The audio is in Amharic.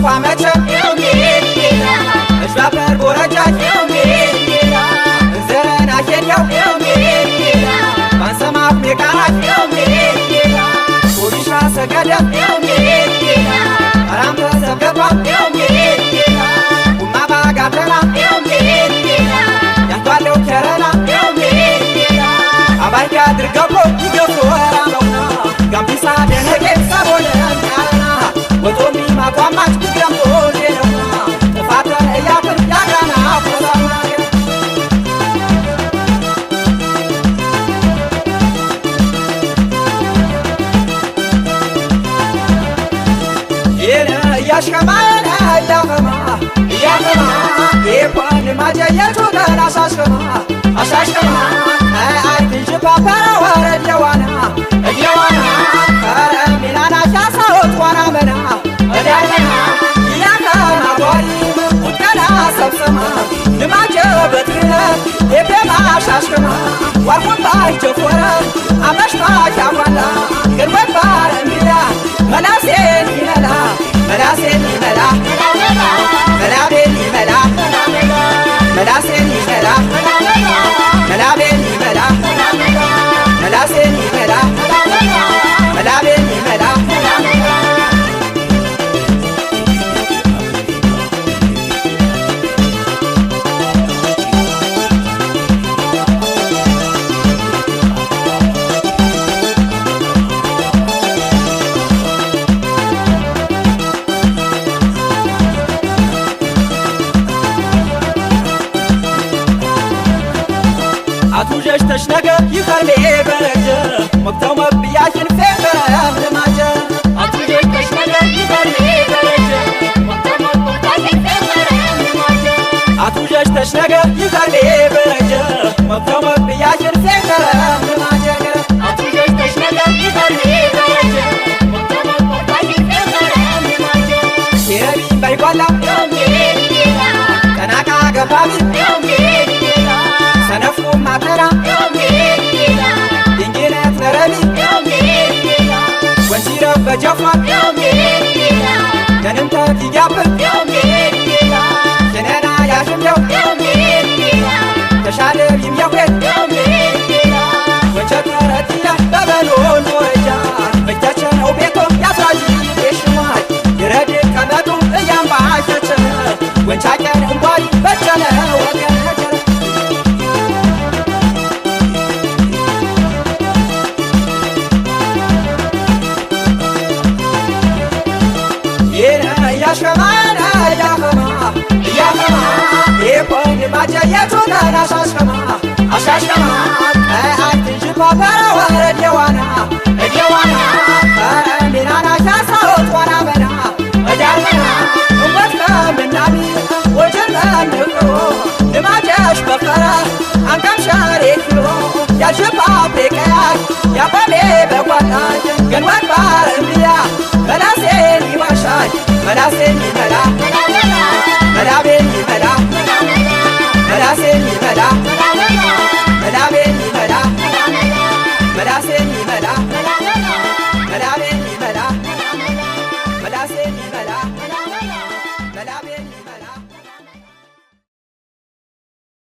ቋመቸ እሽባበር ቦረጃች ዘረና ኬንያው ባንሰማፍ ሜቃናት ፖሊሻ ሰገደ አራምተ ሰብገባ ቡማ ባጋተና ያንቷለው ከረና አባይካ ድርገቦ ይገፎ ወራመውና ጋምቢሳ ደነጌ ሰቦነ ያረና ወጦሚ ማቋማች ግረምቶ ሌለውና ጥፋተ እያትን ያጋና ፎሳና ያሽከማና ያኸማ የኳን ማጀየቱ ተናሳሽከማ አሻሽከማ አይትጅ ፓፓራ ወረደዋና እየዋና ከረሚናና ሻሳወት ዋና መና እዳይና ያኸማ ጓሪ ውጠና ሰብሰማ ንማጀ በትነ የፔማ አሻሽከማ ዋርኩባይ ጀፎረ አመሽማ ሻኳላ ግንወት ባረሚዳ መላሴን ይመላ መላሴን ይመላ መላቤን ይመላ መላሴን ይመላ መላቤን ይመላ መላሴን ይመላ መላቤን ይመላ አቱጀሽ ተሽነገ ይኸርሜ በረጀ ወቅተው መብያሽን ፌበረም ልማጀ አቱጀሽ ተሽነገ ይኸርሜ በረጀ ወቅተው መብያሽን ፌበረም ልማጀ አቱጀሽ ተሽነገ ይኸርሜ በረጀ ወቅተው መብያሽን ፌበረም ልማጀ አቱጀሽ ተሽነገ ይኸርሜ በረጀ ወቅተው መብያሽን ፌበረም ልማጀ ሲረቢ ባይጓላ ቀናቃ ገባቢ ሰነፉ ማተራ ድንጊነት ነረቢ ወንጂረ በጀፏን ደንንተ ቲጋብር ሽነና ያሽምደው ተሻለ ይምያዌት ወቸተረትያ በበሎን ወረጃ በጃቸነው ቤቶ ያስራጂ የሽማይ ይረድ ቀመጡ እያምባሸቸ ወንቻቀን እንኳይ በቸነ ወገነጀ ያሽከማና ያኸማ የኮን ማጀየቱ ተናሳሽከማ አሻሽከማ አይትጅ ፓፓራ ወረደዋና እደዋና ከረሚናና ሻሳወት ዋና መና እዳርመና እመት ከምናቢ ወጀመን ንቅሮ ልማጀሽ በፈረ አንቀምሻሬክሎ ያሽፓፔ ቀያይ ያቆሜ በጓዳይ ገንወት ባረምያ መላሴን ይዋሻይ መላሴን ይመላ